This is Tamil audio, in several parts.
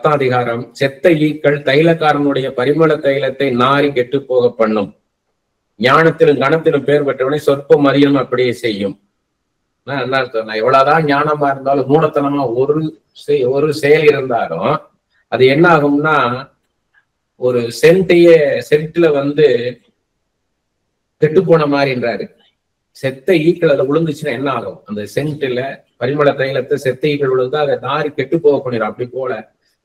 10ஆம் அதிகாரம், செத்த ஈக்கள் தைலக்காரனுடைய பரிமள தைலத்தை நாரி கெட்டு போக பண்ணும். ஞானத்திலும் கணத்திலும் பேர் பெற்றவனை சொற்ப மதியம் அப்படியே செய்யும். என்ன அர்த்தம்? எவ்வளவுதான் ஞானமா இருந்தாலும் மூடத்தனமா ஒரு செயல் இருந்தாலும் அது என்ன ஆகும்னா, ஒரு சென்ட்ல வந்து கெட்டு போன மாதிரின்றாரு. செத்த ஈக்கள் அதை விழுந்துச்சுன்னா என்ன ஆகும்? அந்த சென்ட்ல பரிமள தைலத்தை செத்த ஈக்கள் விழுந்தா அதை நாரி கெட்டு போக பண்ணிடும். அப்படி போல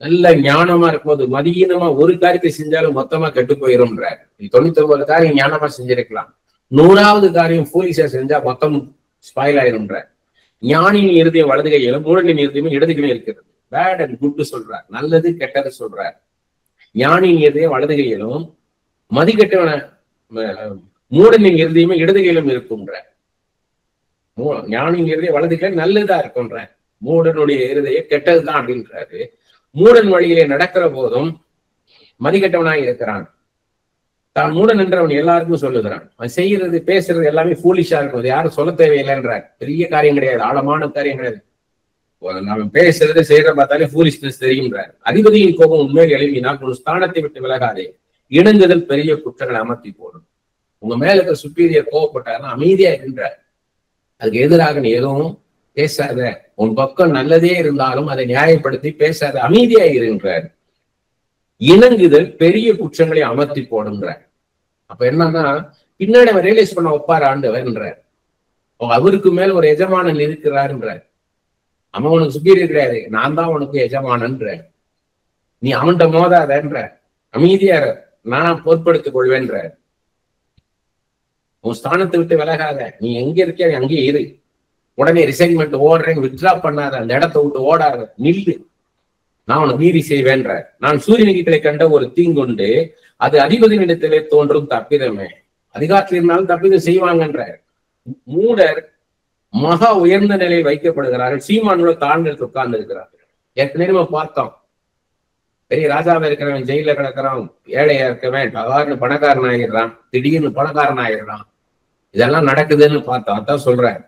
நல்ல ஞானமா இருக்கும்போது மதியீனமா ஒரு காரியத்தை செஞ்சாலும் மொத்தமா கெட்டு போயிரும்ன்றார். 99 காரியம் ஞானமா செஞ்சிருக்கலாம், 100வது காரியம் ஃபூலிஷா செஞ்சா மொத்தம் ஸ்பாயில் ஆயிரும்ன்றார். ஞானியின் இருதயம் வலது கையிலும் மூடனின் இருதயமும் இடது கையிலும் இருக்கிறது. பேட் அண்ட் குட் சொல்றார், நல்லது கெட்டது சொல்றார். ஞானியின் இருதயம் வலது கையிலும் மதிக்கெட்டவன மூடனின் இருதயமே இடது கையிலும் இருக்கும்ன்ற. ஞானியின் இருதயம் வலது கையில நல்லதா இருக்கும்ன்ற, மூடனுடைய இருதயம் கெட்டதுதான் அப்படின்றாரு. மூடன் வழியிலே நடக்கிற போதும் மதிக்கெட்டவனாய் இருக்கிறான். தான் மூடன் என்றவன் எல்லாருக்கும் சொல்லுகிறான். அவன் செய்யறது பேசுறது எல்லாமே ஃபூலிஷா இருக்கும். அது யாரும் சொல்ல தேவையில்லைன்றார். பெரிய காரியம் கிடையாது, ஆழமான காரியம் கிடையாது. நம்ம பேசுறது செய்யற பார்த்தாலே ஃபூலிஷ்னஸ் தெரியும்ன்றார். அதிபதியின் கோபம் உண்மையில் எழுப்பினால் உன் ஸ்தானத்தை விட்டு விலகாதே, இணங்குதல் பெரிய குற்றங்களை அமர்த்தி போடும். உங்க மேல இருக்கிற சுப்பீரியர் கோவப்பட்டாருன்னா அமைதியா இருக்கின்றார். அதுக்கு எதிராக நீ எதுவும் பேசாத. உன் பக்கம் நல்லதே இருந்தாலும் அதை நியாயப்படுத்தி பேசாத, அமைதியா இருக்கின்றார். இணங்குதல் பெரிய குற்றங்களை அமர்த்தி போடுன்றார். அப்ப என்னன்னா, பின்னாடி அவன் ரியலைஸ் பண்ண ஒப்பார் ஆண்டவர்ன்றார். அவருக்கு மேல ஒரு எஜமானன் இருக்கிறார்ன்றார். அவன் உனக்கு சுப்பீரியர் கிடையாது, நான் தான் உனக்கு எஜமானன்ற. நீ அவன்கிட்ட மோதாதன்ற, அமைதியா நான் பொறுப்படுத்திக் கொள்வேன்ற. உன் ஸ்தானத்தை விட்டு விலகாத, நீ எங்க இருக்க அங்கேயே இரு. உடனே ரிசைன்மெண்ட் ஓடுறேன் வித்ட்ரா பண்ணாத, அந்த இடத்தை விட்டு ஓடாத, நில்லு, நான் உனக்கு நீதி செய்வேன்ற. நான் சூரியனிடத்திலே கண்ட ஒரு தீங்குண்டு, அது அதிபதியினிடத்திலே தோன்றும் தப்பிதமே. அதிகாரத்தில் இருந்தாலும் தப்பிதம் செய்வாங்கன்ற. மூடர் மகா உயர்ந்த நிலையில் வைக்கப்படுகிறார்கள், சீமானோட தாழ்ந்து உட்கார்ந்து இருக்கிறார்கள். ஏற்கனவே நம்ம பார்த்தோம், பெரிய ராஜாவை இருக்கிறவன் ஜெயில கிடக்கிறான், ஏழையா இருக்கவன் சாதாரண பணக்காரன் ஆகிடுறான், திடீர்னு பணக்காரன் ஆகிடுறான். இதெல்லாம் நடக்குதுன்னு பார்த்தோம். அதான் சொல்றேன்,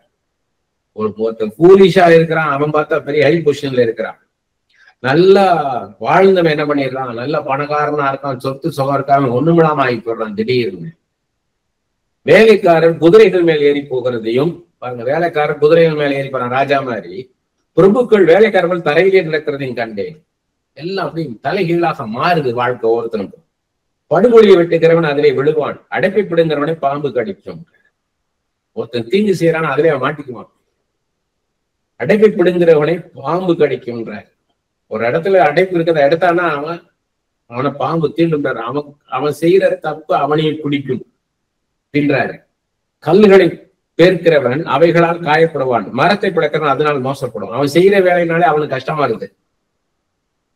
ஒருத்தன் ஃபூலிஷா இருக்கிறான், அவன் பார்த்தா பெரிய ஹை பொசிஷன்ல இருக்கிறான். நல்லா வாழ்ந்தவன் என்ன பண்ணிடுறான், நல்ல பணக்காரனா இருக்கான், சொத்து சுகம் இருக்காம ஒண்ணுமில்லாம ஆகி போடுறான் திடீர்னு. வேலைக்காரன் குதிரைகள் மேல் ஏறி போகிறதையும் பாருங்க, வேலைக்காரன் குதிரைகள் மேல ஏறி போறான் ராஜா மாதிரி. பிரபுக்கள் வேலைக்காரர்கள் தரையிலே நடக்கிறதையும் கண்டேன். எல்லாம் அப்படி தலைகீழாக மாறுது வாழ்க்கை ஒவ்வொருத்தனுக்கும். படுகொலியை வெட்டுகிறவன் அதிலே விழுவான், அடைப்பை பிடுங்கிறவனை பாம்பு கடிக்கும். ஒருத்தன் தீங்கு செய்யறான், அதிலே மாட்டிக்குவான். அடைப்பை பிடுங்கிறவனை பாம்பு கடிக்கும்ன்ற. ஒரு இடத்துல அடைப்பு இருக்கிறத எடுத்தானா அவனை பாம்பு தீண்டுன்றார். அவன் செய்யற தப்பு அவனையே பிடிக்கும் தின்றாரு. கல்லுகளை பேர்க்கிறவன் அவைகளால் காயப்படுவான், மரத்தை பிளக்கிறவன் அதனால் மோசப்படும். அவன் செய்யற வேலையினாலே அவனுக்கு கஷ்டமா இருக்குது.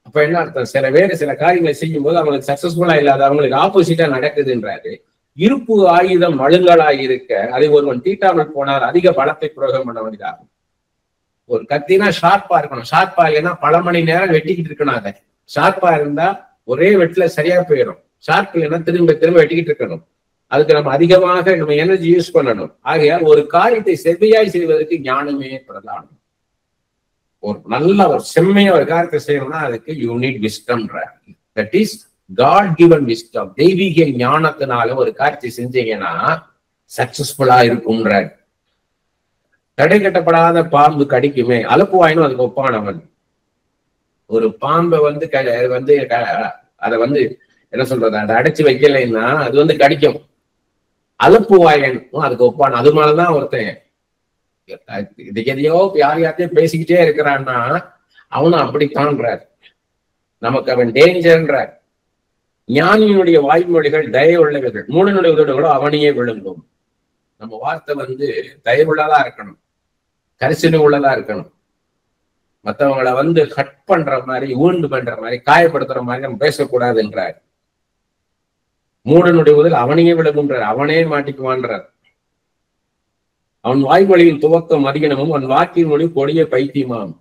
அப்ப என்ன அர்த்தம், சில பேர் சில காரியங்களை செய்யும் போது அவங்களுக்கு சக்சஸ்ஃபுல்லா இல்லாத, அவங்களுக்கு ஆப்போசிட்டா நடக்குதுன்றாரு. இருப்பு ஆயுதம் மழுங்கலாய் இருக்க அதை ஒருவன் தீட்டாமல் போனால் அதிக பலத்தை பிரயோகம் பண்ண வேண்டியதாகும். ஒரு கத்தினா ஷார்ப்பா இருக்கணும், ஷார்ப்பா இல்லைன்னா பல மணி நேரம் வெட்டிக்கிட்டு இருக்கணும். அதை ஷார்ப்பா இருந்தா ஒரே வெட்டில சரியா போயிடும். ஷார்ப் இல்லைன்னா திரும்ப திரும்ப வெட்டிக்கிட்டு இருக்கணும். அதுக்கு நம்ம அதிகமாக நம்ம எனர்ஜி யூஸ் பண்ணணும். ஆகையால் ஒரு காரியத்தை செவ்வையாய் செய்வதற்கு ஞானமே பிரதானம். ஒரு நல்ல ஒரு செம்மையா ஒரு காரியத்தை செய்யணும்னா அதுக்கு you need wisdom. That is God given wisdom. தெய்வீக ஞானத்தினால ஒரு காரியத்தை செஞ்சீங்கன்னா சக்சஸ்ஃபுல்லா இருக்கும்ன்ற. தடை கட்டப்படாத பாம்பு கடிக்குமே, அலப்பு வாயினும் அதுக்கு ஒப்பானவன். ஒரு பாம்பை வந்து அதை வந்து என்ன சொல்றது, அதை அடைச்சு வைக்கலைன்னா அது வந்து கடிக்கும். அலப்பு வாயனும் அதுக்கு ஒப்பான. அது மாதிரிதான் ஒருத்தன் இதுக்கு எதையோ யாரையும் பேசிக்கிட்டே இருக்கிறான்னா அவனும் அப்படித்தான்றார். நமக்கு அவன் டேஞ்சர்ன்றார். ஞானியினுடைய வாய்மொழிகள் தயவுள்ளவர்கள், மூடனுடைய உதவிகளோ அவனையே விழுங்கும். நம்ம வார்த்தை வந்து தயவுள்ளதா இருக்கணும், கரிசனை உள்ளதா இருக்கணும். மற்றவங்களை வந்து ஹட் பண்ற மாதிரி, ஊண்டு பண்ற மாதிரி, காயப்படுத்துற மாதிரி நம்ம பேசக்கூடாது என்றார். மூடனுடைய உதவி அவனையே விழுங்குன்றார், அவனே மாட்டிக்குவான்றார். அவன் வாய்மொழியின் துவக்கம் அதிகனமும் அவன் வாக்கின் மொழி கொடிய பைத்தியமாம்.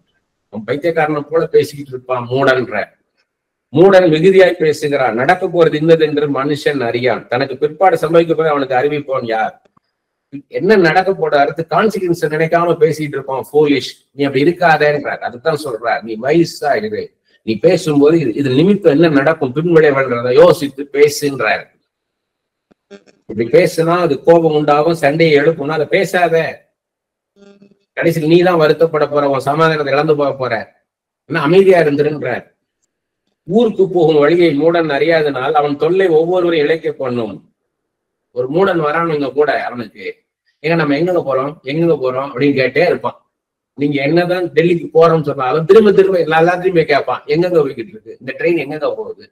அவன் பைத்தியக்காரனை போல பேசிக்கிட்டு இருப்பான் மூடன்ற. மூடன் மிகுதியாய் பேசுகிறான், நடக்க போறது இன்னது என்று மனுஷன் அறியான், தனக்கு பிற்பாடு சம்பவிக்க போய் அவனுக்கு அறிவிப்போன் யார்? என்ன நடக்க போட அடுத்து கான்சிக்வன்ஸ் நினைக்காம பேசிட்டு இருப்பான் ஃபூலிஷ். நீ அப்படி இருக்காதேன்றார். அதுதான் சொல்றார், நீ வயசா இரு, நீ பேசும்போது இது நிமித்தம் என்ன நடக்கும் பின்விளைவுன்றத யோசித்து பேசுன்றாரு. இப்படி பேசுனா அது கோபம் உண்டாகும், சண்டையை எழுப்பும்னா அதை பேசாத. கடைசியில் நீ தான் வருத்தப்பட போற, உன் சமாதானத்தை இழந்து போக போற, அமைதியா இருந்துருன்றார். ஊருக்கு போகும் வழியை மூடன் அறியாதனால் அவன் தொல்லை ஒவ்வொருவரும் இழைக்க பண்ணும். ஒரு மூடன் வரானுங்க கூட அவனுக்கு ஏங்க நம்ம எங்க போறோம் அப்படின்னு கேட்டே இருப்பான். நீங்க என்னதான் டெல்லிக்கு போறோம்னு சொன்னாலும் திரும்ப திரும்ப எல்லாத்தையும் போய் கேட்பான், எங்கெங்க போய்கிட்டு இருக்கு, இந்த ட்ரெயின் எங்கெங்க போகுது,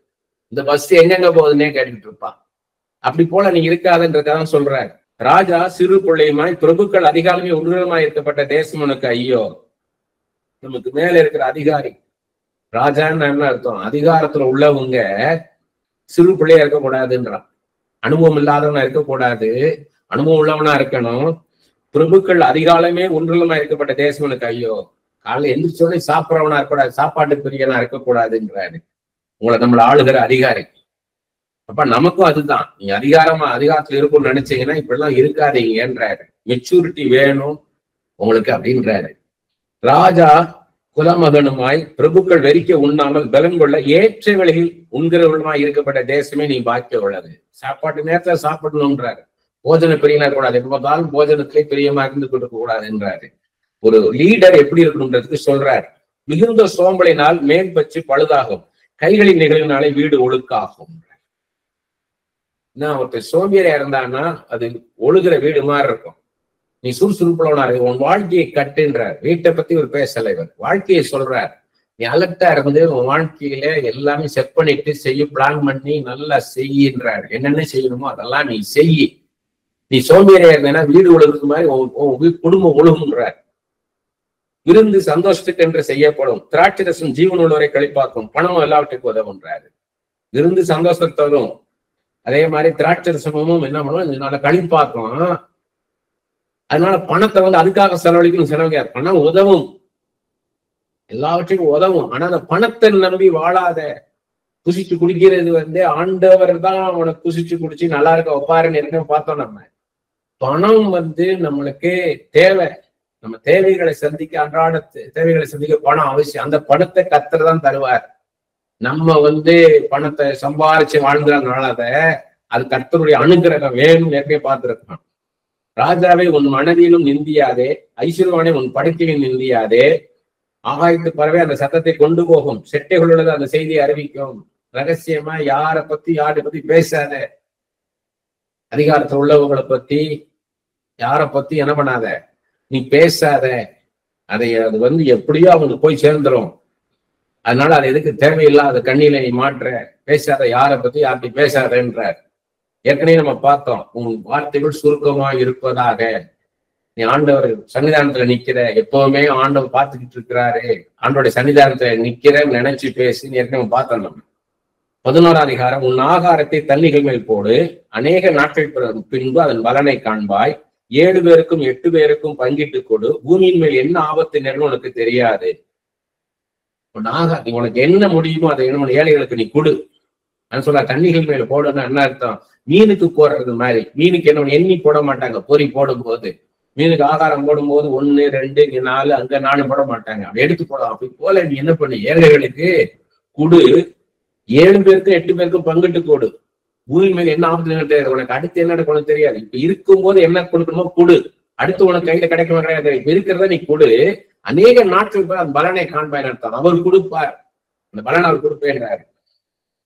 இந்த பஸ் எங்கெங்க போகுதுன்னே கேட்டுக்கிட்டு இருப்பான். அப்படி போல நீ இருக்காதுன்றதான் சொல்றாரு. ராஜா சிறு பிள்ளையுமாய் பிரபுக்கள் அதிகாரமே உருவமாய் இருக்கப்பட்ட தேசம் உனக்கு ஐயோ. நமக்கு மேல இருக்கிற அதிகாரி ராஜான்னு என்ன அர்த்தம்? அதிகாரத்துல உள்ளவங்க சிறு பிள்ளையா இருக்கக்கூடாதுன்றான். அனுபவம் இல்லாதவனா இருக்கக்கூடாது, அனுபவம் உள்ளவனா இருக்கணும். பிரபுக்கள் அதிகாலமே ஒன்றுலமா இருக்கப்பட்ட தேசம் எனக்கு ஐயோ. காலையில எந்திரிச்சோடனே சாப்பிட்றவனா இருக்கக்கூடாது, சாப்பாட்டு பிரியனா இருக்கக்கூடாதுன்றாரு. உங்களை நம்மள ஆளுகிற அதிகாரி. அப்ப நமக்கும் அதுதான், நீங்க அதிகாரத்துல இருக்கும்னு நினைச்சீங்கன்னா இப்படிலாம் இருக்காதீங்கன்றாரு. மெச்சூரிட்டி வேணும் உங்களுக்கு அப்படின்றாரு. ராஜா குலமகனுமாய் பிரபுக்கள் வெறிக்க உண்ணாமல் பலன் கொள்ள ஏற்ற வேளையில் உண்கிறவர்களுமாய் இருக்கப்பட்ட தேசமே நீ பாக்கிய உள்ளது. சாப்பாட்டு நேரத்துல சாப்பிடணும்ன்றாரு. போஜன பிரியனா இருக்கக்கூடாது, எப்ப பார்த்தாலும் போஜனத்திலே பிரியமா இருந்து கொடுக்க கூடாது என்றாரு. ஒரு லீடர் எப்படி இருக்கணும்ன்றதுக்கு சொல்றாரு. மிகுந்த சோம்பலினால் மேல் பச்சு பழுதாகும், கைகளின் நிகழ்வினாலே வீடு ஒழுக்காகும். ஒருத்தர் சோம்பேறியா இருந்தான்னா அது ஒழுகிற வீடு மாதிரி இருக்கும். நீ சுறுசுறுப்புலவனா இருக்கு, உன் வாழ்க்கையை கட்டுன்றார். வீட்டை பத்தி ஒரு பேசல, இவர் வாழ்க்கையை சொல்றார். நீ அலர்ட்டா இருந்து உன் வாழ்க்கையில எல்லாமே செட் பண்ணிட்டு செய்ய, பிளான் பண்ணி நல்லா செய்யின்றார். என்னென்ன செய்யணுமோ அதெல்லாம் நீ செய்யி. நீ சோம்பேறியா இருந்தேன்னா வீடு ஒழுகுறது மாதிரி உன் குடும்பம் ஒழுகுன்றார். விருந்து சந்தோஷத்துக்கு என்று செய்யப்படும், திராட்சை ரசம் ஜீவன் உள்ளவரை கழிப்பாக்கும், பணம் எல்லாவற்றுக்கும் உதவுன்றாரு. விருந்து சந்தோஷத்தை தரும், அதே மாதிரி திராட்சை ரசமும் என்ன பண்ணுவோம், இதனால கழிப்பாக்கும். அதனால பணத்தை அதுக்காக செலவழிக்கணும். பணம் உதவும், எல்லாவற்றையும் உதவும். ஆனா அந்த பணத்தை நம்பி வாழாத. குசிச்சு குடிக்கிறது ஆண்டவர் தான் உனக்கு குசிச்சு குடிச்சு நல்லா இருக்க ஒப்பாருன்னு ஏற்கனவே பார்த்தோம். நம்ம பணம் நம்மளுக்கு தேவை, நம்ம தேவைகளை சந்திக்க, அன்றாட தேவைகளை சந்திக்க பணம் அவசியம். அந்த பணத்தை கர்த்தர் தான் தருவார். நம்ம பணத்தை சம்பாரிச்சு வாழ்ந்ததுனால அது கர்த்தருடைய அனுகிரகம் வேணும் ஏற்கனவே பார்த்திருக்கோம். ராஜாவை உன் மனதிலும் நிந்தியாதே, ஐஸ்வர்யவானே உன் படுக்கையில் நிந்தியாதே. ஆகாயத்து பறவை அந்த சத்தத்தை கொண்டு போகும், செட்டைகளோட அந்த செய்தியை அறிவிக்கும். ரகசியமா யாரை பத்தி பேசாத. அதிகாரத்தில் உள்ளவங்களை பத்தி யாரை பத்தி என்ன பண்ணாத, நீ பேசாத. அது எப்படியோ அவங்களுக்கு போய் சேர்ந்துரும். அதனால அது எதுக்கு தேவையில்லாத கண்ணியில நீ மாற்ற. பேசாத, யாரை பத்தி யார்கிட்ட பேசாதன்றார். ஏற்கனவே நம்ம பார்த்தோம், உன் வார்த்தைகள் சுருக்கமா இருப்பதாக. நீ ஆண்டவர் சன்னிதானத்துல நிக்கிற, எப்பவுமே ஆண்டவர் பார்த்துக்கிட்டு இருக்கிறாரு, ஆண்டோடைய சன்னிதானத்துல நிக்கிற நினைச்சு பேசி ஏற்கனவே பார்த்தோம். நம்ம 11ஆம் அதிகாரம், உன் ஆகாரத்தை தண்ணிகள் மேல் போடு, அநேக நாட்கள் பின்பு அதன் பலனை காண்பாய். 7 பேருக்கும் 8 பேருக்கும் பங்கிட்டு கொடு, பூமியின் மேல் என்ன ஆபத்து நேரம் உனக்கு தெரியாது. உனக்கு என்ன முடியுமோ அதை என்ன ஏழைகளுக்கு நீ கொடு. சொல்ல தண்ணிகள் மேல போடுன்னு என்ன அர்த்தம்? மீனுக்கு போடுறது மாதிரி. மீனுக்கு என்ன எண்ணி போட மாட்டாங்க. பொறி போடும் போது, மீனுக்கு ஆகாரம் போடும்போது 1 2 4 அங்க 4 போட மாட்டாங்க, அப்படி எடுத்து போடும். அப்படி போல நீ என்ன பண்ணு, ஏழைகளுக்கு கொடு. 7 பேருக்கும் 8 பேருக்கும் பங்கிட்டு கொடு. பூமி மேல என்ன ஆபத்து உனக்கு அடுத்து என்ன நடக்கணும் தெரியாது. இப்ப இருக்கும்போது என்ன கொடுக்கணுமோ கொடு. அடுத்து உனக்கு கையில கிடைக்கவே கிடையாது. இப்ப இருக்கிறத நீ கொடு, அநேக நாட்கள் அந்த பலனை காண்பாய் அர்த்தம். அவர் கொடுப்பார், அந்த பலன் அவர் கொடுப்பேன்றாரு.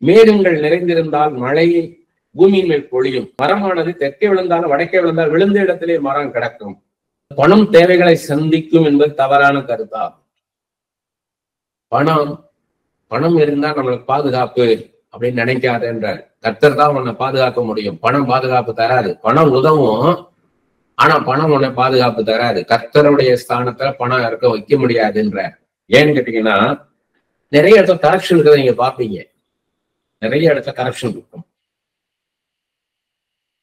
மேகங்கள் நிறைந்திருந்தால் மழையை பூமியின் மேல் பொழியும், மரமானது தெற்கே விழுந்தாலும் வடக்கே விழுந்தால் விழுந்த இடத்திலே மரம் கிடக்கும். பணம் தேவைகளை சந்திக்கும் என்பது தவறான கருத்தா? பணம் இருந்தா நம்மளுக்கு பாதுகாப்பு அப்படின்னு நினைக்காதுன்றார். கர்த்தர் தான் உன்னை பாதுகாக்க முடியும், பணம் பாதுகாப்பு தராது. பணம் உதவும், ஆனா பணம் உன்னை பாதுகாப்பு தராது. கர்த்தருடைய ஸ்தானத்துல பணம் இருக்க வைக்க முடியாதுன்றார். ஏன்னு கேட்டீங்கன்னா, நிறைய இடத்துல கரப்ஷன் இருக்கிறத நீங்க பாப்பீங்க. நிறைய இடத்துல கரப்ஷன் இருக்கும்.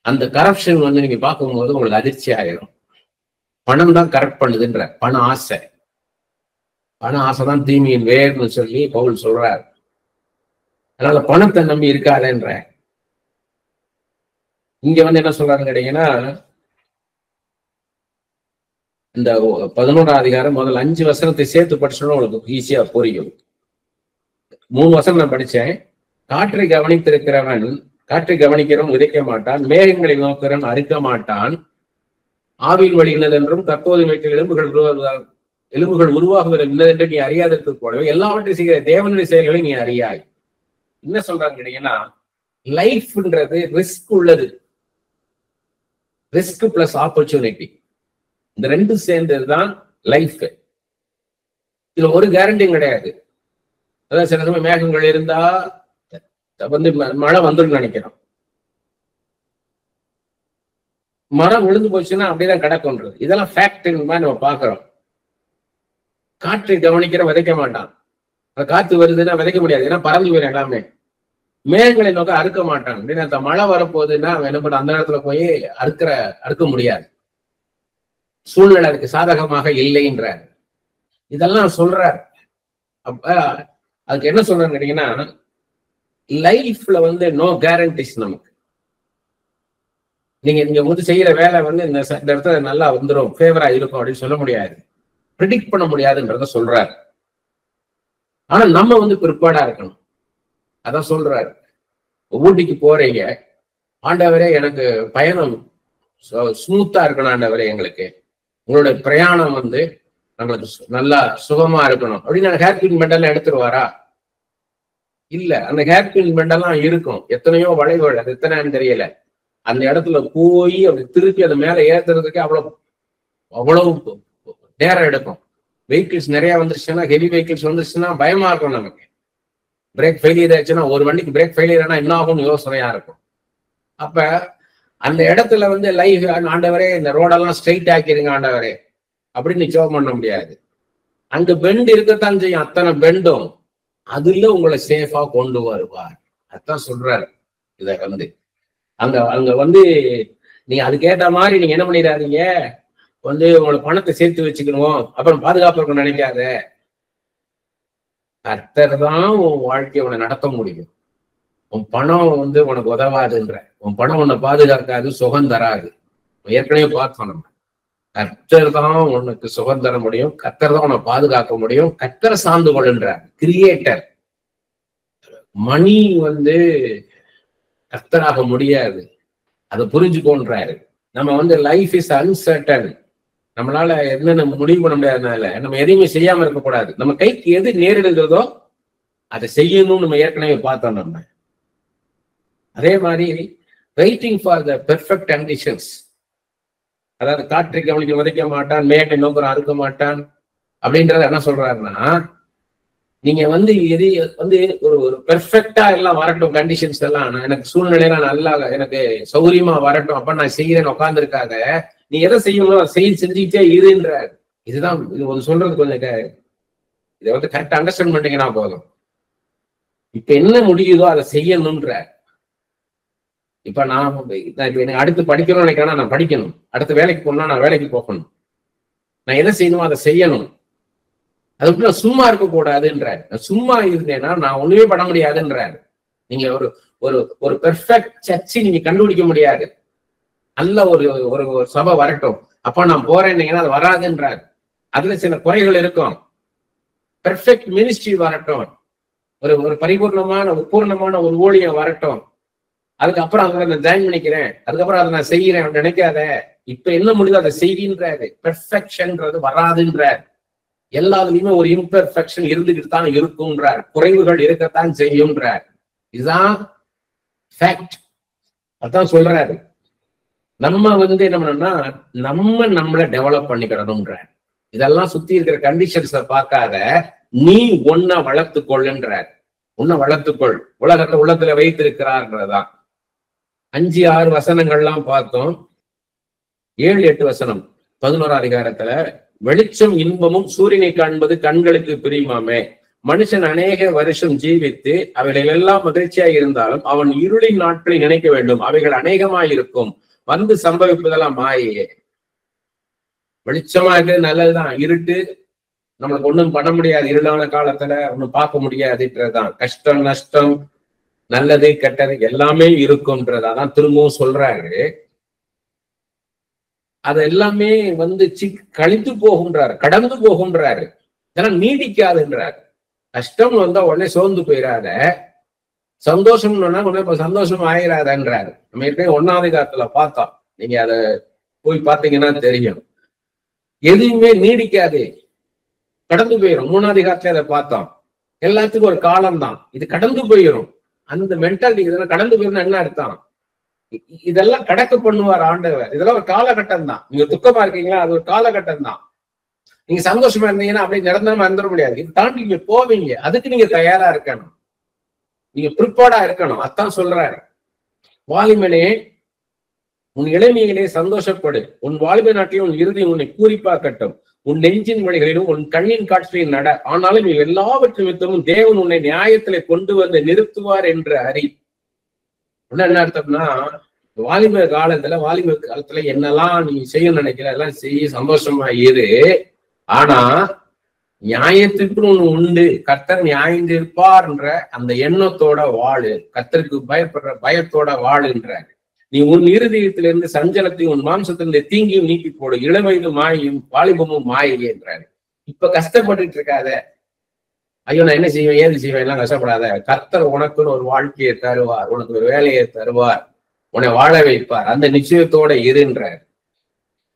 அந்த கரப்ஷன் நீங்க பார்க்கும்போது உங்களுக்கு அதிர்ச்சி ஆயிரும். பணம் தான் கரெக்ட் பண்ணுதுன்ற பண ஆசை தான் தீமையின் வேர்னு சொல்லி பவுல் சொல்றார். அதனால பணத்தை நம்பி இருக்காதுன்ற. இங்க என்ன சொல்றாரு கேட்டீங்கன்னா, இந்த 11ஆம் அதிகாரம் முதல் 5 வசனத்தை சேர்த்து படிச்சோம்னா உங்களுக்கு ஈஸியா புரியும். 3 வசனம் நான் படிச்சேன். காற்றை கவனித்திருக்கிறவன், காற்றை விதைக்க மாட்டான், மேகங்களை நோக்கிறவன் அறுக்க மாட்டான், ஆவியில் வழிகிறது என்றும் தற்போது வைக்கிற எலும்புகள் உருவாகுவதில் இன்னதென்று நீ அறியாதற்கு போலவே எல்லாவற்றையும் செய்கிற தேவனுடைய செயல்களை நீ அறியாய். என்ன சொல்றாங்க கேட்டீங்கன்னா, லைஃப்ன்றது ரிஸ்க் உள்ளது. ரிஸ்க் பிளஸ் ஆப்பர்ச்சுனிட்டி, இந்த ரெண்டும் சேர்ந்ததுதான் லைஃப். இதுல ஒரு கேரண்டியும் கிடையாது. அதான் சில சமயம் மேகங்கள் இருந்தா மழை வந்துடும் நினைக்கிறோம். மரம் விழுந்து போச்சுன்னா அப்படிதான் கிடக்கும்ன்றது. இதெல்லாம் ஃபேக்ட் நம்ம பாக்குறோம். காற்றை விதைக்க மாட்டான். காத்து வருதுன்னா விதைக்க முடியாது, ஏன்னா பறந்து போயிடும் எல்லாமே. மேகங்களை நோக்க அறுக்க மாட்டான் அப்படின்னு அந்த மழை வரப்போகுதுன்னா என்ன பண்ண, அந்த நேரத்துல போய் அறுக்க முடியாது. சூழ்நிலை அதுக்கு சாதகமாக இல்லைன்ற இதெல்லாம் சொல்றார். அப்ப அதுக்கு என்ன சொல்றான்னு கேட்டீங்கன்னா, லைஃப்ல நோ கேரண்டிஸ் நமக்கு. நீங்க செய்யற வேலை இந்த இடத்துல நல்லா வந்துடும், ஃபேவரா இருக்கும் அப்படின்னு சொல்ல முடியாது, ப்ரிடிக்ட் பண்ண முடியாதுன்றத சொல்றாரு. ஆனா நம்ம பிற்பாடா இருக்கணும். அதான் சொல்றாரு. ஊட்டிக்கு போறீங்க, ஆண்டவரே எனக்கு பயணம் ஸ்மூத்தா இருக்கணும் ஆண்டவரே, எங்களுக்கு உங்களுடைய பிரயாணம் நம்மளுக்கு நல்லா சுகமா இருக்கணும் அப்படின்னு ஹேர்பின் பெண்டெல்லாம் எடுத்துருவாரா? இல்ல, அந்த ஹேர்பின் பெண்டெல்லாம் இருக்கும், எத்தனையோ வளைவுகள், அது எத்தனைன்னு தெரியல. அந்த இடத்துல போய் அப்படி திருப்பி அதை மேல ஏத்துறதுக்கு அவ்வளவு நேரம் எடுக்கும். வெஹிக்கிள்ஸ் நிறைய வந்துருச்சுன்னா, ஹெவி வெஹிக்கிள்ஸ் வந்துருச்சுன்னா பயமா இருக்கும் நமக்கு. பிரேக் ஃபெயிலியர் ஆச்சுன்னா, ஒரு வண்டிக்கு பிரேக் ஃபெயிலியர் ஆனா என்ன ஆகும்னு யோசனையா இருக்கும். அப்ப அந்த இடத்துல லைஃப், ஆண்டவரே இந்த ரோடெல்லாம் ஸ்ட்ரெயிட் ஆக்கிருங்க ஆண்டவரே அப்படின்னு ஜெபம் பண்ண முடியாது. அங்க பெண்ட் இருக்கத்தான் செய்யும், அத்தனை பெண்டும் அதுல உங்களை சேஃபா கொண்டு வருவார். அதான் சொல்றாரு. இத அங்க நீங்க அதுக்கேற்ற மாதிரி நீங்க என்ன பண்ணிடாதீங்க, உங்களை பணத்தை சேர்த்து வச்சுக்கணும் அப்புறம் பாதுகாப்பு இருக்கணும்னு நினைக்காத. கர்த்தர் தான் உன் வாழ்க்கையை உன்னை நடத்த முடியும். உன் பணம் உனக்கு உதவாதுன்ற, உன் பணம் உன்னை பாதுகாக்காது, சுகம் தராது. ஏற்கனவே பார்த்தோம் நம்ம. கர்த்தர் தான் உனக்கு சுகம் தர முடியும், கர்த்தர் தான் உன்னை பாதுகாக்க முடியும். கர்த்தரை சார்ந்து கொள்ளுன்றார், கிரியேட்டர். மணி கர்த்தராக முடியாது, அதை புரிஞ்சுக்கோன்றாரு. நம்ம லைஃப் இஸ் அன்சர்டன், நம்மளால என்னென்ன முடிவு பண்ண முடியாதனால நம்ம எதையுமே செய்யாம இருக்கக்கூடாது. நம்ம கைக்கு எது நேரிடுகிறதோ அதை செய்யணும்னு நம்ம ஏற்கனவே பார்த்தோம். நம்ம அதே மாதிரி waiting for the perfect conditions, அதாவது காற்றை கவனிக்க விதைக்க மாட்டான், மேகை நோக்கம் அறுக்க மாட்டான் அப்படின்றத என்ன சொல்றாருன்னா, நீங்க எது ஒரு பெர்ஃபெக்டா எல்லாம் வரட்டும், கண்டிஷன்ஸ் எல்லாம் எனக்கு சூழ்நிலையெல்லாம் நல்லா எனக்கு சௌகரியமா வரட்டும், அப்ப நான் செய்யறேன்னு உட்காந்துருக்காங்க. நீ எதை செய்யணும் அதை செஞ்சுக்கிட்டே இருன்றார். இதுதான் இது சொல்றது கொஞ்சம் இதை கரெக்டா அண்டர்ஸ்டாண்ட் பண்ணிட்டீங்கன்னா போதும். இப்ப என்ன முடியுதோ அதை செய்யணும்ன்ற. இப்ப நான் எனக்கு அடுத்து படிக்கணும்னு நினைக்கிறேன்னா நான் படிக்கணும், அடுத்து வேலைக்கு போகணும்னா நான் வேலைக்கு போகணும், நான் எதை செய்யணுமோ அதை செய்யணும். அதுக்கு நான் சும்மா இருக்கக்கூடாதுன்றார். சும்மா இருந்தேன்னா நான் ஒண்ணுமே பண்ண முடியாதுன்றார். நீங்க ஒரு பெர்ஃபெக்ட் சர்ச்சை நீங்க கண்டுபிடிக்க முடியாது. நல்ல ஒரு சபை வரட்டும் அப்ப நான் போறேன்னீங்கன்னா அது வராதுன்றார். அதுல சில குறைகள் இருக்கும். பெர்ஃபெக்ட் மினிஸ்ட்ரி வரட்டும், ஒரு பரிபூர்ணமான பூர்ணமான ஒரு ஊழியம் வரட்டும், அதுக்கப்புறம் அதை நான் ஜாயின் பண்ணிக்கிறேன், அதுக்கப்புறம் அதை நான் செய்யறேன் நினைக்காத. இப்ப என்ன முடியுதோ அதை செய்கின்றாரு. பெர்ஃபெக்ஷன்ன்றது வராதுன்றார். எல்லாத்துலயுமே ஒரு இம்பெர்ஃபெக்ஷன் இருந்துகிட்டு தான் இருக்கும்ன்றார், குறைவுகள் இருக்கத்தான் செய்யும்ன்றார். இதுதான் ஃபேக்ட். அதான் சொல்றாரு. நம்ம என்ன பண்ணோம்னா நம்மளை டெவலப் பண்ணிக்கிடணும்ன்றார். இதெல்லாம் சுத்தி இருக்கிற கண்டிஷன்ஸை பார்க்காத, நீ ஒன்ன வளர்த்துக்கொள்ளுன்றார். உன்னை வளர்த்துக்கொள், உலகத்தை உள்ளத்துல வைத்திருக்கிறார்ன்றதான். 5-6 வசனங்கள்லாம் பார்த்தோம். 7-8 வசனம் 11ஆம் அதிகாரத்துல, வெளிச்சம் இன்பமும் சூரியனை காண்பது கண்களுக்கு பிரியமாமே. மனுஷன் அநேக வருஷம் ஜீவித்து அவைகள் எல்லாம் மகிழ்ச்சியா இருந்தாலும் அவன் இருளின் நாட்களை நினைக்க வேண்டும், அவைகள் அநேகமாயிருக்கும், சம்பவிப்பதெல்லாம் மாயே. வெளிச்சமா இருக்கிறது நல்லதுதான், இருட்டு நம்மளுக்கு ஒண்ணும் பண்ண முடியாது, இருளான காலத்துல ஒண்ணும் பார்க்க முடியாதுன்றதுதான். கஷ்டம் நஷ்டம் நல்லது கெட்டது எல்லாமே இருக்கும்ன்றதான் திரும்பவும் சொல்றாரு. அது எல்லாமே கழித்து போகின்றாரு, கடந்து போகின்றாரு, இதெல்லாம் நீடிக்காதுன்றாரு. கஷ்டம் வந்தா உடனே சோர்ந்து போயிடாத, சந்தோஷம்னா உடனே இப்ப சந்தோஷம் ஆயிராதன்றாரு. நம்ம ஏற்கனவே 1ஆம் அதிகாரத்துல பார்த்தோம், நீங்க அதை போய் பார்த்தீங்கன்னா தெரியும். எதுவுமே நீடிக்காது, கடந்து போயிடும். 3ஆம் அதிகாரத்துல அதை பார்த்தோம். எல்லாத்துக்கும் ஒரு காலம் தான், இது கடந்து போயிடும். அந்த மென்டாலிட்டி இதெல்லாம் கடந்து போயிடும் என்ன அர்த்தம்? இதெல்லாம் கடக்க பண்ணுவார் ஆண்டவர். இதெல்லாம் ஒரு காலகட்டம் தான். நீங்க துக்கமா இருக்கீங்களா, அது ஒரு காலகட்டம் தான். நீங்க சந்தோஷமா இருந்தீங்கன்னா அப்படியே நிரந்தரமா இருந்துட முடியாது. இது தாண்டி நீங்க போவீங்க, அதுக்கு நீங்க தயாரா இருக்கணும், நீங்க ப்ரிப்பேர்டா இருக்கணும். அதான் சொல்றாரு. வாலிபனே, உன் இளமையிலே சந்தோஷப்படு, உன் வாலிப நாட்டில் உன் இறுதி உன்னை பூரிப்பாக்கட்டும், உன் நெஞ்சின் வழிகளிலும் உன் கண்ணின் காட்சியில் நட. ஆனாலும் எல்லாவற்றை நிமித்தமும் தேவன் உன்னை நியாயத்திலே கொண்டு வந்து நிறுத்துவார் என்று அறி. என்ன அர்த்தம்னா, வாலிப காலத்துல என்னெல்லாம் நீ செய்ய நினைக்கிற எல்லாம் செய்ய, சந்தோஷமா இரு. ஆனா நியாயத்துக்கு ஒண்ணு உண்டு, கர்த்தர் நியாயம் தீர்ப்பார்ன்ற அந்த எண்ணத்தோட வாழு, கர்த்தருக்கு பயப்படுற பயத்தோட வாழுன்றாரு. நீ உன் இருதயத்திலிருந்து சஞ்சலத்தையும் உன் மாம்சத்திலிருந்து தீங்கியும் நீக்கி போடு, இளவயது மாயும் வாலிபமும் மாயேன்றாரு. இப்ப கஷ்டப்பட்டுட்டு இருக்காத, ஐயோ நான் என்ன செய்வேன் ஏது செய்வேன் எல்லாம் கஷ்டப்படாத. கர்த்தர் உனக்குன்னு ஒரு வாழ்க்கையை தருவார், உனக்கு ஒரு வேலையை தருவார், உன்னை வாழ வைப்பார். அந்த நிச்சயத்தோட இருன்றார்.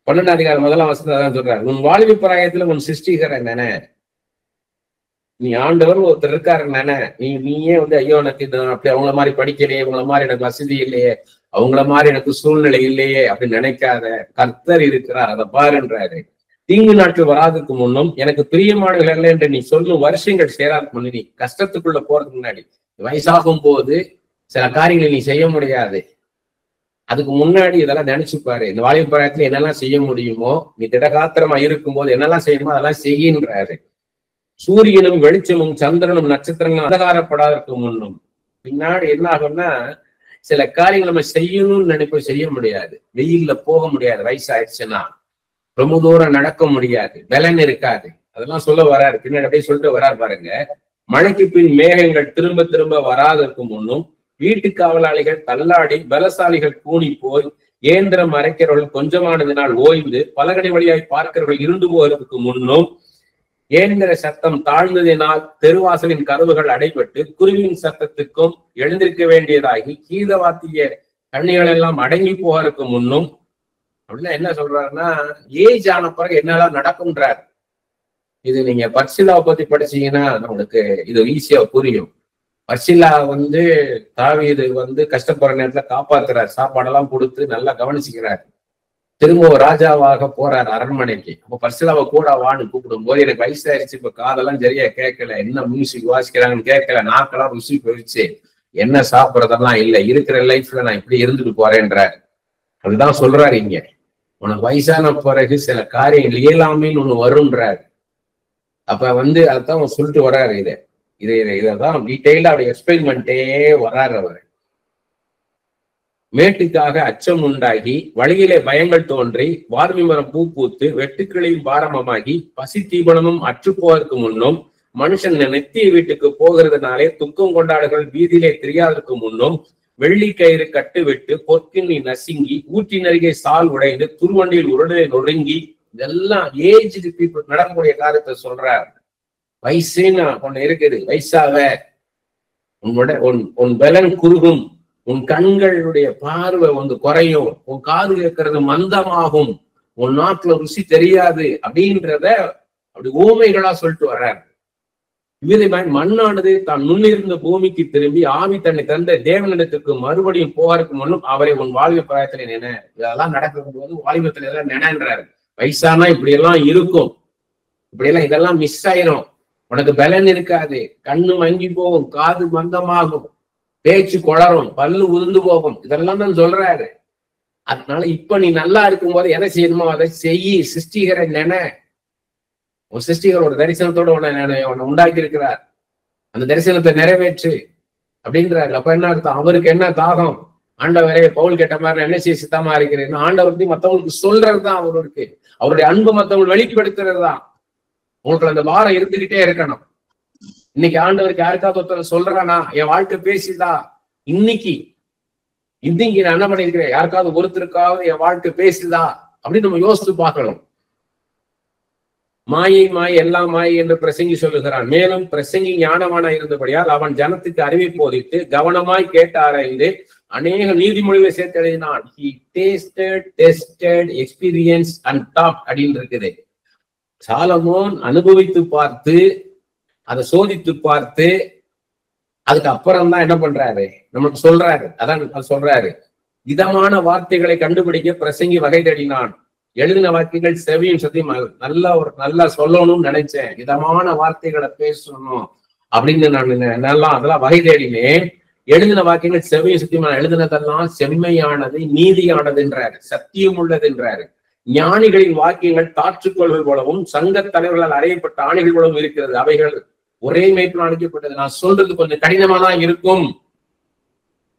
12ஆம் அதிகாரம் 1ஆம் வசனத்தான் சொல்றாரு, உன் வாலிப பிராயத்துல உன் சிருஷ்டிகர் நினை. நீ ஆண்டவர் ஒருத்தர் இருக்காரு நினை. நீயே ஐயோ எனக்கு இது அப்படி அவங்கள மாதிரி படிக்கலையே, இவங்கள மாதிரி எனக்கு வசதி இல்லையே, அவங்கள மாதிரி எனக்கு சூழ்நிலை இல்லையே அப்படின்னு நினைக்காத. கர்த்தர் இருக்கிறார், அதை பாருன்றாரு. தீங்கு நாட்கள் வராதுக்கு முன்னும் எனக்கு பிரியமானவர்கள் அல்ல என்று நீ சொல்லும் வருஷங்கள் சேராது முன்னு, நீ கஷ்டத்துக்குள்ள போறதுக்கு முன்னாடி, வயசாகும் போது சில காரியங்களை நீ செய்ய முடியாது, அதுக்கு முன்னாடி இதெல்லாம் நினைச்சுப்பாரு. இந்த வாலிப பிராயத்துல என்னெல்லாம் செய்ய முடியுமோ, நீ திடகாத்திரமா இருக்கும்போது என்னெல்லாம் செய்யணுமோ அதெல்லாம் செய்யின்றாரு. சூரியனும் வெளிச்சமும் சந்திரனும் நட்சத்திரங்களும் அந்தகாரப்படாதற்கு முன்னும். பின்னாடி என்ன ஆகும்னா, சில காரியங்கள் நம்ம செய்யணும்னு நினைப்ப செய்ய முடியாது, வெயில்ல போக முடியாது, வயசாயிடுச்சுன்னா ரொம்ப தூரம் நடக்க முடியாது, பலன் இருக்காது. அதெல்லாம் சொல்ல வராரு பின்னாடி, அப்படியே சொல்லிட்டு வராரு பாருங்க. மழைக்கு பின் மேகங்கள் திரும்ப திரும்ப வராதற்கு முன்னும், வீட்டு காவலாளிகள் தள்ளாடி பலசாலிகள் கூணி போய், இயந்திரம் அரைக்கிறவர்கள் கொஞ்சமானதினால் ஓய்ந்து, பலகடை வழியாய் பார்க்கிறவர்கள் இருண்டு போகிறதுக்கு முன்னும், இயந்திர சத்தம் தாழ்ந்ததினால் தெருவாசலின் கதவுகள் அடைபட்டு குருவின் சத்தத்துக்கும் எழுந்திருக்க வேண்டியதாகி கீதவாத்திய கண்ணிகள் எல்லாம் அடங்கி போகிறதுக்கு முன்னும். அப்படின்னா என்ன சொல்றாருன்னா, ஏஜ் ஆன பிறகு என்னெல்லாம் நடக்கும்ன்றார். இது நீங்க பர்சிலாவை பத்தி படிச்சீங்கன்னா உங்களுக்கு இது ஈஸியா புரியும். பர்சிலா தாவீது கஷ்டப்படுற நேரத்துல காப்பாத்துறாரு, சாப்பாடெல்லாம் கொடுத்து நல்லா கவனிச்சுக்கிறாரு. திரும்ப ராஜாவாக போறாரு அரண்மனைக்கு. அப்ப பர்சிலாவை கூட வான்னு கூப்பிடும் போது, எனக்கு வயசாயிருச்சு, இப்ப காதெல்லாம் சரியா கேட்கல, என்ன மியூசிக் வாசிக்கிறாங்கன்னு கேட்கல, நாக்கெல்லாம் ருசி போயிடுச்சு, என்ன சாப்பிட்றதெல்லாம் இல்லை, இருக்கிற லைஃப்ல நான் இப்படி இருந்துட்டு போறேன்றாரு. அதுதான் சொல்றாரு இங்க, உனக்கு வயசான பிறகு சில காரியங்கள் இயலாமைன்னு ஒண்ணு வரும்ன்றாரு. அப்ப அதான் சொல்லிட்டு வர்றாரு. இதான் டீட்டெயிலா அப்படி எக்ஸ்பெரிமெண்டே வர்றாரு அவர். மேட்டுக்காக அச்சம் உண்டாகி வழியிலே பயங்கள் தோன்றி, வார்மி மரம் பூ பூத்து வெட்டுக்கிளியும் பாரமமாகி, பசி தீபனமும் அற்று போவதற்கு முன்னும், மனுஷன் நித்திய வீட்டுக்கு போகிறதுனாலே துக்கம் கொண்டாடுகள் வீதியிலே தெரியாதற்கு முன்னும், வெள்ளி கயிறு கட்டு விட்டு பொற்கிண்ணி நசுங்கி ஊற்றின் அருகே சால் உடைந்து துருவண்டியில் உருளை நொறுங்கி, இதெல்லாம் ஏஜ் பீப்புள் நடக்கக்கூடிய காரியத்தை சொல்றார். வயசுன்னு ஒண்ணு இருக்குது, வயசாக உன் பலன் குறுகும், உன் கண்களுடைய பார்வை குறையும், உன் காது கேட்கறது மந்தமாகும், உன் நாட்டுல ருசி தெரியாது அப்படின்றத அப்படி ஊமைகளா சொல்லிட்டு வர்றாரு. இவ்விதமாய் மண்ணானது தான் முன்னிருந்த பூமிக்கு திரும்பி ஆவி தன்னை தந்த தேவனிடத்துக்கு மறுபடியும் போவதற்கு முன்னும் அவரை உன் வாலிப பிராயத்துல நினை. இதெல்லாம் நடக்கும் போது வாலிபத்துல எல்லாம் நினைன்றாரு. வயசானா இப்படி எல்லாம் இருக்கும், இப்படி எல்லாம் இதெல்லாம் மிஸ் ஆயிரும், உனக்கு பலன் இருக்காது, கண்ணு மங்கி போகும், காது மந்தமாகும், பேச்சு குளரும், பல்லு உதிர்ந்து போகும், இதெல்லாம் தான் சொல்றாரு. அதனால இப்ப நீ நல்லா இருக்கும் போது எதை செய்யணுமோ அதை செய்யி, சிருஷ்டிகரை நினை. உன் சிருஷ்டிகரோட தரிசனத்தோட உன்னை உண்டாக்கி இருக்கிறார், அந்த தரிசனத்தை நிறைவேற்று அப்படின்றாரு. அப்ப என்ன அர்த்தம்? அவருக்கு என்ன தாகம்? ஆண்டவரே பவுல் கேட்ட மாதிரி என்ன செய்ய சித்தமா இருக்கிறேன் ஆண்டவருக்கு மத்தவங்களுக்கு சொல்றதுதான் அவருக்கு, அவருடைய அன்பு மத்தவங்க வெளிப்படுத்துறது தான். உங்களுக்கு அந்த வாரம் இருந்துகிட்டே இருக்கணும். இன்னைக்கு ஆண்டவருக்கு யாருக்காவது ஒருத்தர் சொல்றானா, என் வாழ்க்கை பேசிதா, இன்னைக்கு நான் என்ன பண்ணிருக்கிறேன், யாருக்காவது ஒருத்தருக்காவது என் வாழ்க்கை பேசுதா அப்படின்னு நம்ம யோசித்து பார்க்கணும். மாயை மாயை எல்லாம் மாயை என்று பிரசங்கி சொல்லுகிறான். மேலும் பிரசங்கி ஞானவானா இருந்தபடியால் அவன் ஜனத்துக்கு அறிவை போதித்து கவனமாய் கேட்டு ஆராய்ந்து அநேக நீதிமொழிகளை சேர்த்து எழுதினான். He tasted, tested, experienced and taught அப்படின்னு இருக்குது. சாலமோன் அனுபவித்து பார்த்து அதை சோதித்து பார்த்து அதுக்கு அப்புறம் தான் என்ன பண்றாரு, நமக்கு சொல்றாரு. அதான் சொல்றாரு, இதமான வார்த்தைகளை கண்டுபிடிக்க பிரசங்கி வகை தேடினான். எழுதின வார்த்தைகள் செவியும் சத்தியம் நல்லா சொல்லணும்னு நினைச்சேன், இதமான வார்த்தைகளை பேசணும் அப்படின்னு நான் அதெல்லாம் வகை தேடினேன். எழுதின வாக்கியங்கள் செவியும் சத்தியமா, எழுதினதெல்லாம் செம்மையானது நீதியானதுன்றாரு, சத்தியம் உள்ளதுன்றாரு. ஞானிகளின் வாக்கியங்கள் தாற்றுக்கொள்கள் போலவும் சங்க தலைவர்களால் அறையப்பட்ட ஆணைகள் போலவும் இருக்கிறது. அவைகள் ஒரே மேய்ப்பில் அழைக்கப்பட்டது. நான் சொல்றது கொஞ்சம் கடினமா தான் இருக்கும்,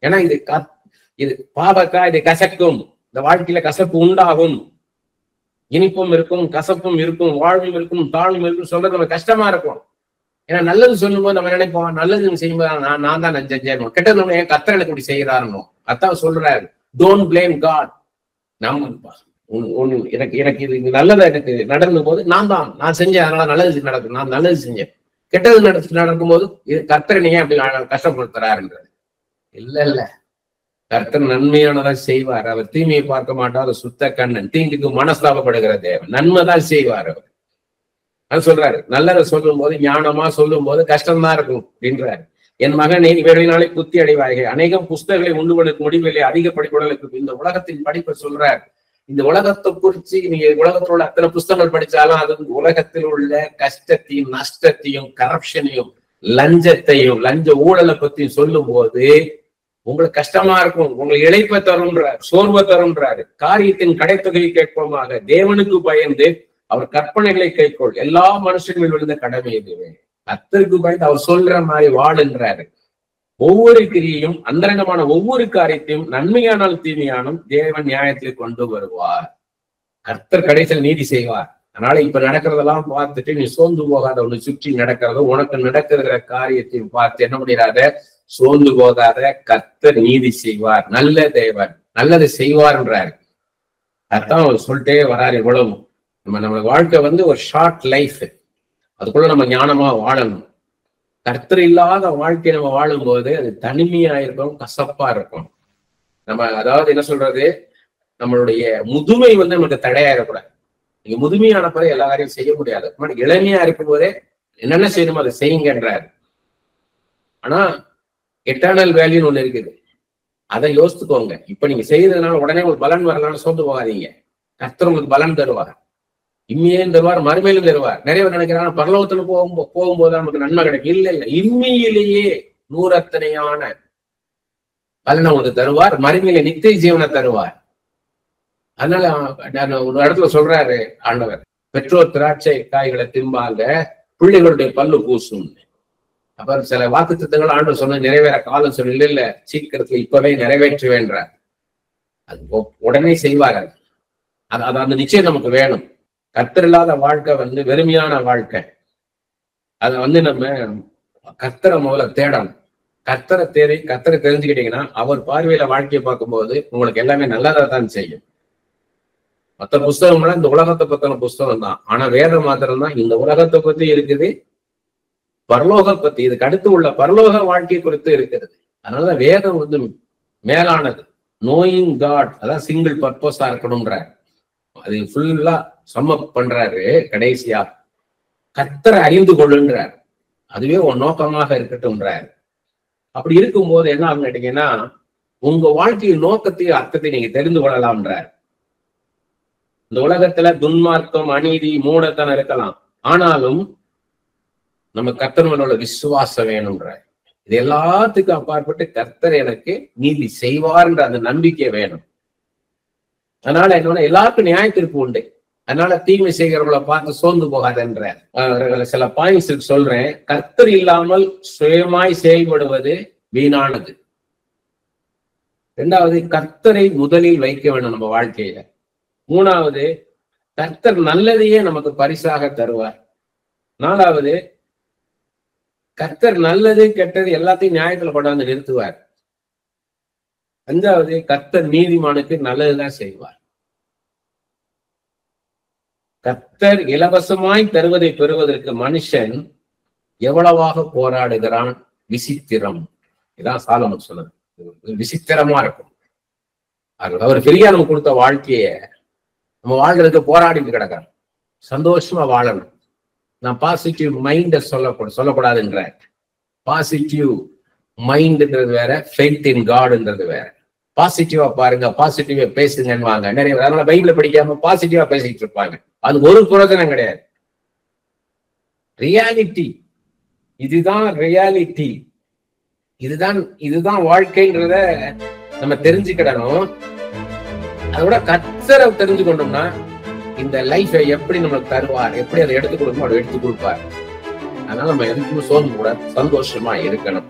ஏன்னா இது பாவக்கா, இது கசக்கும். இந்த வாழ்க்கையில கசப்பு உண்டாகும், இனிப்பும் இருக்கும் கசப்பும் இருக்கும், வாழ்வும் இருக்கும் தாழ்வும் இருக்கும். சொல்றது நம்ம கஷ்டமா இருக்கும். ஏன்னா நல்லது சொல்லும் போது நம்ம நினைப்போம், நல்லது செய்யும்போது நான் தான் செஞ்சேன், கெட்டது நம்ம ஏன் கர்த்தர் எனக்கு இப்படி செய்யறாருன்னு. அதான் சொல்றாரு, டோன்ட் பிளேம் காட். எனக்கு இது நல்லதா எனக்கு நடக்கும் போது நான் செஞ்சேன், அதனால நல்லது நடக்கும், நான் நல்லது செஞ்சேன். கெட்டது நடக்கும் போது இது கர்த்தர் நீங்க அப்படி கஷ்டப்படுத்துறாருன்றது இல்ல. கர்த்தர் நன்மையானதா செய்வார். அவர் தீமையை பார்க்க மாட்டார், சுத்த கண்ணன். தீங்குக்கு மனஸ்தாபப்படுகிற தேவன், நன்மைதான் செய்வார் அவர். அது சொல்றாரு, நல்லதை சொல்லும் போது ஞானமா சொல்லும் போது கஷ்டம்தான் இருக்கும் அப்படின்றாரு. என் மகனை இவர்களினாலே புத்தி அடைவார்கள். அநேகம் புஸ்தகங்களை உண்டு பண்ணுக்கு முடிவில்லை, அதிக படிப்புகளுக்கு. இந்த உலகத்தின் படிப்பை சொல்றார். இந்த உலகத்தை குறிச்சு நீங்க உலகத்தில் உள்ள அத்தனை புஸ்தகங்கள் படிச்சாலும் அது உலகத்தில் உள்ள கஷ்டத்தையும் நஷ்டத்தையும் கரப்ஷனையும் லஞ்சத்தையும் லஞ்ச ஊழலை பத்தியும் சொல்லும் போது உங்களுக்கு கஷ்டமா இருக்கும், உங்களுக்கு இழைப்பை தரும்ன்றார், சோர்வை தரும்ன்றாரு. காரியத்தின் கடைத்தொகையை கேட்போமாக, தேவனுக்கு பயந்து அவர் கற்பனைகளை கைக்கொள், எல்லா மனுஷங்களும் விழுந்த கடமை இதுவே. கர்த்தருக்கு பயந்து அவர் சொல்ற மாதிரி வாழுன்றாரு. ஒவ்வொரு கிரியையும் அந்தரங்கமான ஒவ்வொரு காரியத்தையும் நன்மையானால் தீமையானும் தேவன் நியாயத்தில் கொண்டு வருவார். கர்த்தர் கடைசியில் நீதி செய்வார். அதனால இப்ப நடக்கிறதெல்லாம் பார்த்துட்டு நீ சோர்ந்து போகாத, ஒண்ணு சுற்றி நடக்கிறதோ உனக்கு நடக்கிற காரியத்தையும் பார்த்து என்ன பண்ணிடாத, சோர்ந்து போகாத. கர்த்தர் நீதி செய்வார், நல்ல தேவன் நல்லது செய்வார்ன்றாரு. அதான் அவர் சொல்லிட்டே வராரு. இவ்வளவு நம்ம வாழ்க்கை ஒரு ஷார்ட் லைஃப், அதுக்குள்ள நம்ம ஞானமா வாழணும். கர்த்தர் இல்லாத வாழ்க்கை நம்ம வாழும் போது அது தனிமையா இருக்கும், கசப்பா இருக்கும். நம்ம அதாவது என்ன சொல்றது, நம்மளுடைய முதுமை நமக்கு தடையாயிடக்கூடாது. நீங்க முதுமையான பிறகு எல்லா காரியம் செய்ய முடியாது. இளமையா இருக்கும் போதே என்னென்ன செய்யணுமோ அதை செய்யுங்கன்றாரு. ஆனா எட்டர்னல் வேல்யூன்னு ஒண்ணு இருக்குது, அதை யோசித்துக்கோங்க. இப்ப நீங்க செய்யறதுனால உடனே உங்களுக்கு பலன் வரலாம்னு சோர்ந்து போகாதீங்க. கர்த்தர் உங்களுக்கு பலன் தருவார், இம்மையும் தருவார், மறுமையிலும் தருவார். நிறைய பேர் நினைக்கிறாங்க பரலோகத்துல போகும்போது நமக்கு நன்மை கிடைக்கும். இல்ல, இம்மையிலேயே நூறத்தனையான பலனை உங்களுக்கு தருவார், மறுமையில நித்திய ஜீவனை தருவார். அதனால ஒரு இடத்துல சொல்றாரு ஆண்டவர், பெற்றோர் திராட்சை காய்களை திம்பாங்க, பிள்ளைகளுடைய பல்லு பூசும். அப்புறம் சில வாக்கு திட்டங்கள் ஆண்டவர் சொன்ன நிறைவேற காலம் சொல்லி இல்ல, சீக்கிரத்துல இப்பவே நிறைவேற்றுவேன்றார். அது உடனே செய்வார். அது அந்த நிச்சயம் நமக்கு வேணும். கர்த்தர் இல்லாத வாழ்க்கை வெறுமையான வாழ்க்கை. அதை நம்ம கர்த்தரை முதல்ல தேடணும். கர்த்தரை தெரிஞ்சுக்கிட்டீங்கன்னா அவர் பார்வையில வாழ்க்கையை பார்க்கும்போது உங்களுக்கு எல்லாமே நல்லதா தான் செய்யும். மற்ற புஸ்தகம்லாம் இந்த உலகத்தை பத்தின புஸ்தகம் தான். ஆனா வேதம் மாத்திரம் தான் இந்த உலகத்தை பத்தி இருக்குது, பரலோக பத்தி, இதுக்கு அடுத்து உள்ள பரலோக வாழ்க்கை குறித்து இருக்கிறது. அதனால வேதம் மேலானது. நோயிங் காட், அதான் சிங்கிள் பர்பஸா இருக்கணும்ன்ற அது ஃபுல்லா சம்மப் பண்றாரு. கடைசியா கர்த்தரை அறிந்து கொள்ளுன்றார், அதுவே உன் நோக்கமாக இருக்கட்டும்ன்றார். அப்படி இருக்கும்போது என்ன ஆகும் கேட்டீங்கன்னா, உங்க வாழ்க்கையின் நோக்கத்தையும் அர்த்தத்தை நீங்க தெரிந்து கொள்ளலாம்ன்றார். இந்த உலகத்துல துன்மார்க்கம், அநீதி, மூடத்தனம் இருக்கலாம், ஆனாலும் நம்ம கர்த்தர் மேல விசுவாசம் வேணும்ன்றார். இது எல்லாத்துக்கும் அப்பாற்பட்டு கர்த்தர் எனக்கு நீதி செய்வார்ன்ற அந்த நம்பிக்கை வேணும். அதனால என்னன்னா எல்லாருக்கும் நியாய தீர்ப்பு உண்டு. அதனால தீமை செய்கிறவர்களை பார்த்து சோர்ந்து போகாதுன்ற சில பாயிண்ட்ஸ் சொல்றேன். கர்த்தர் இல்லாமல் சுயமாய் செயல்படுவது வீணானது. இரண்டாவது, கர்த்தரை முதலில் வைக்க வேண்டும் நம்ம வாழ்க்கையில. மூணாவது, கர்த்தர் நல்லதையே நமக்கு பரிசாக தருவார். நாலாவது, கர்த்தர் நல்லது கெட்டது எல்லாத்தையும் நியாயத்துல கொண்டாந்து நிறுத்துவார். அஞ்சாவது, கர்த்தர் நீதிமானுக்கு நல்லதுதான் செய்வார். கர்த்தர் இலவசமாய் தருவதை பெறுவதற்கு மனுஷன் எவ்வளவாக போராடுகிறான். விசித்திரம். இதான் சாலமன் சொன்னது. விசித்திரமா இருக்கும். அவர் ஃப்ரீயா நம்ம கொடுத்த வாழ்க்கைய நம்ம வாழ்றதுக்கு போராடிட்டு கிடக்கிறோம். சந்தோஷமா வாழணும். நான் பாசிட்டிவ் மைண்ட சொல்லக்கூடாதுன்ற. பாசிட்டிவ் மைண்ட்ன்றது வேற, ஃபெய்த் இன் காட்ன்றது வேற. பாசிட்டிவா பாருங்க, பாசிட்டிவா பேசுங்கன்னு வாங்க. நிறைய அதனால பைபிளை படிக்காம பாசிட்டிவா பேசிட்டு இருப்பாங்க. அது ஒரு பிரயோஜனம் கிடையாது. ரியாலிட்டி, இதுதான் ரியாலிட்டி, இதுதான் வாழ்க்கைன்றத நம்ம தெரிஞ்சுக்கிடணும். அதோட கர்த்தரை தெரிஞ்சு கொண்டோம்னா இந்த லைஃபை எப்படி நம்மளுக்கு தருவார், எப்படி அதை எடுத்து கொடுக்கணும், அதை எடுத்து கொடுப்பார். அதனால நம்ம எதுக்குமே சோர்ந்து கூட சந்தோஷமா இருக்கணும்.